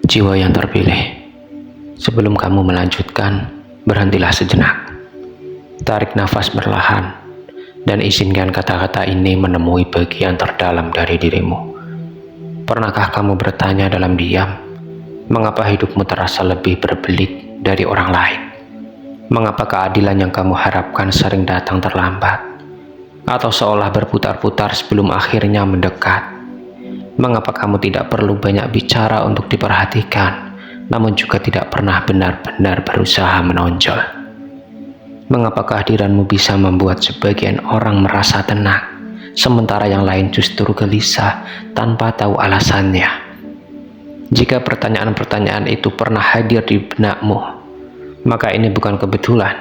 Jiwa yang terpilih, sebelum kamu melanjutkan, berhentilah sejenak. Tarik nafas perlahan, dan izinkan kata-kata ini menemui bagian terdalam dari dirimu. Pernahkah kamu bertanya dalam diam, mengapa hidupmu terasa lebih berbelit dari orang lain? Mengapa keadilan yang kamu harapkan sering datang terlambat, atau seolah berputar-putar sebelum akhirnya mendekat? Mengapa kamu tidak perlu banyak bicara untuk diperhatikan, namun juga tidak pernah benar-benar berusaha menonjol? Mengapa kehadiranmu bisa membuat sebagian orang merasa tenang, sementara yang lain justru gelisah tanpa tahu alasannya? Jika pertanyaan-pertanyaan itu pernah hadir di benakmu, maka ini bukan kebetulan,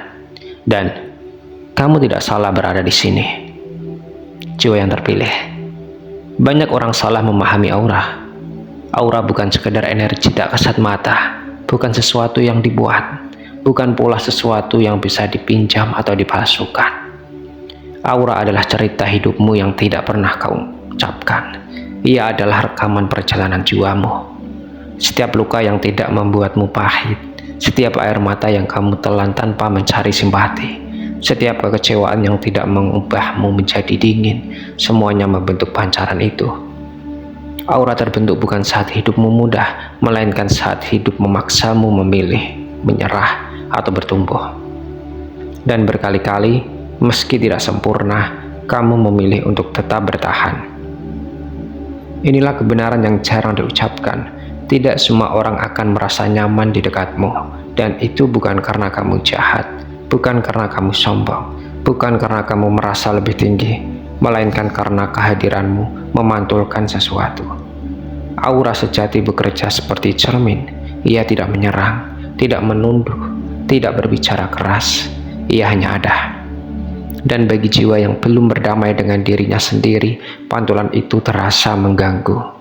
dan kamu tidak salah berada di sini. Jiwa yang terpilih, banyak orang salah memahami aura. Aura bukan sekedar energi tak kasat mata, bukan sesuatu yang dibuat, bukan pula sesuatu yang bisa dipinjam atau dipalsukan. Aura adalah cerita hidupmu yang tidak pernah kau ucapkan. Ia adalah rekaman perjalanan jiwamu. Setiap luka yang tidak membuatmu pahit, setiap air mata yang kamu telan tanpa mencari simpati, setiap kekecewaan yang tidak mengubahmu menjadi dingin, semuanya membentuk pancaran itu. Aura terbentuk bukan saat hidupmu mudah, melainkan saat hidup memaksamu memilih, menyerah, atau bertumbuh. Dan berkali-kali, meski tidak sempurna, kamu memilih untuk tetap bertahan. Inilah kebenaran yang jarang diucapkan. Tidak semua orang akan merasa nyaman di dekatmu, dan itu bukan karena kamu jahat, bukan karena kamu sombong, bukan karena kamu merasa lebih tinggi, melainkan karena kehadiranmu memantulkan sesuatu. Aura sejati bekerja seperti cermin. Ia tidak menyerang, tidak menunduk, tidak berbicara keras. Ia hanya ada. Dan bagi jiwa yang belum berdamai dengan dirinya sendiri, pantulan itu terasa mengganggu.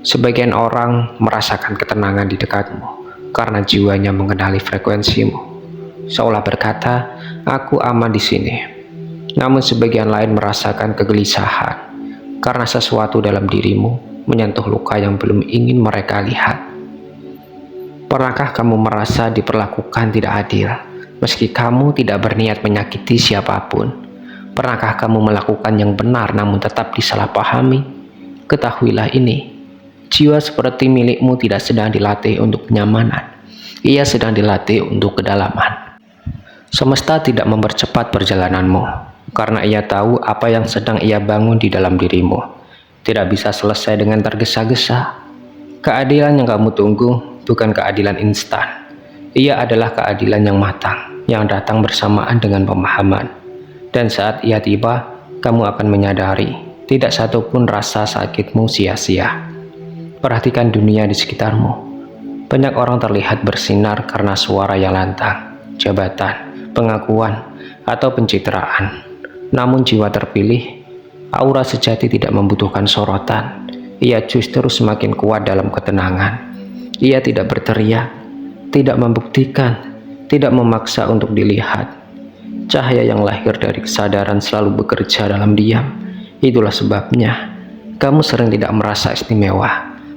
Sebagian orang merasakan ketenangan di dekatmu karena jiwanya mengenali frekuensimu, seolah berkata, "Aku aman di sini." Namun sebagian lain merasakan kegelisahan karena sesuatu dalam dirimu menyentuh luka yang belum ingin mereka lihat. Pernahkah kamu merasa diperlakukan tidak adil, meski kamu tidak berniat menyakiti siapapun? Pernahkah kamu melakukan yang benar namun tetap disalahpahami? Ketahuilah ini, jiwa seperti milikmu tidak sedang dilatih untuk kenyamanan. Ia sedang dilatih untuk kedalaman. Semesta tidak mempercepat perjalananmu, karena ia tahu apa yang sedang ia bangun di dalam dirimu tidak bisa selesai dengan tergesa-gesa. Keadilan yang kamu tunggu bukan keadilan instan. Ia adalah keadilan yang matang, yang datang bersamaan dengan pemahaman. Dan saat ia tiba, kamu akan menyadari tidak satupun rasa sakitmu sia-sia. Perhatikan dunia di sekitarmu. Banyak orang terlihat bersinar karena suara yang lantang, jabatan, pengakuan, atau pencitraan. Namun jiwa terpilih, aura sejati tidak membutuhkan sorotan. Ia justru semakin kuat dalam ketenangan. Ia tidak berteriak, tidak membuktikan, tidak memaksa untuk dilihat. Cahaya yang lahir dari kesadaran selalu bekerja dalam diam. Itulah sebabnya kamu sering tidak merasa istimewa,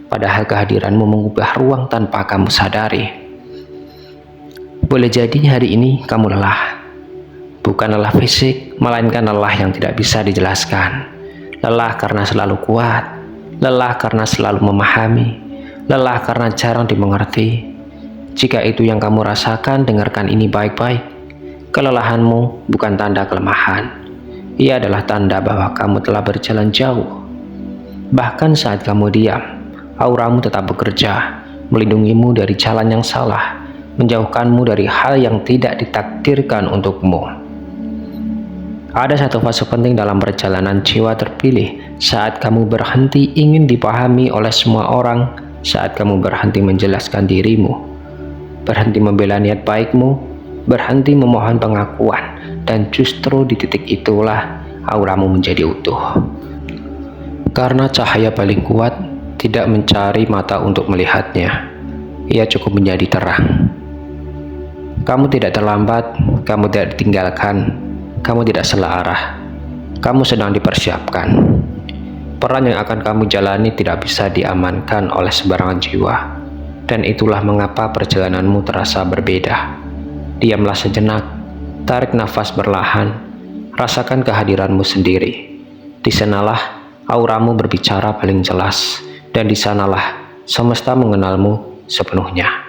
padahal kehadiranmu mengubah ruang tanpa kamu sadari. Boleh jadi hari ini kamu lelah. Bukan lelah fisik, melainkan lelah yang tidak bisa dijelaskan. Lelah karena selalu kuat, lelah karena selalu memahami, lelah karena jarang dimengerti. Jika itu yang kamu rasakan, dengarkan ini baik-baik. Kelelahanmu bukan tanda kelemahan. Ia adalah tanda bahwa kamu telah berjalan jauh. Bahkan saat kamu diam, auramu tetap bekerja, melindungimu dari jalan yang salah, menjauhkanmu dari hal yang tidak ditakdirkan untukmu. Ada satu fase penting dalam perjalanan jiwa terpilih, saat kamu berhenti ingin dipahami oleh semua orang, saat kamu berhenti menjelaskan dirimu, berhenti membela niat baikmu, berhenti memohon pengakuan, dan justru di titik itulah auramu menjadi utuh. Karena cahaya paling kuat tidak mencari mata untuk melihatnya, ia cukup menjadi terang. Kamu tidak terlambat, kamu tidak ditinggalkan, kamu tidak salah arah, kamu sedang dipersiapkan. Peran yang akan kamu jalani tidak bisa diamankan oleh sembarangan jiwa. dan itulah mengapa perjalananmu terasa berbeda. Diamlah sejenak, tarik nafas perlahan, rasakan kehadiranmu sendiri. Di sanalah auramu berbicara paling jelas, dan di sanalah semesta mengenalmu sepenuhnya.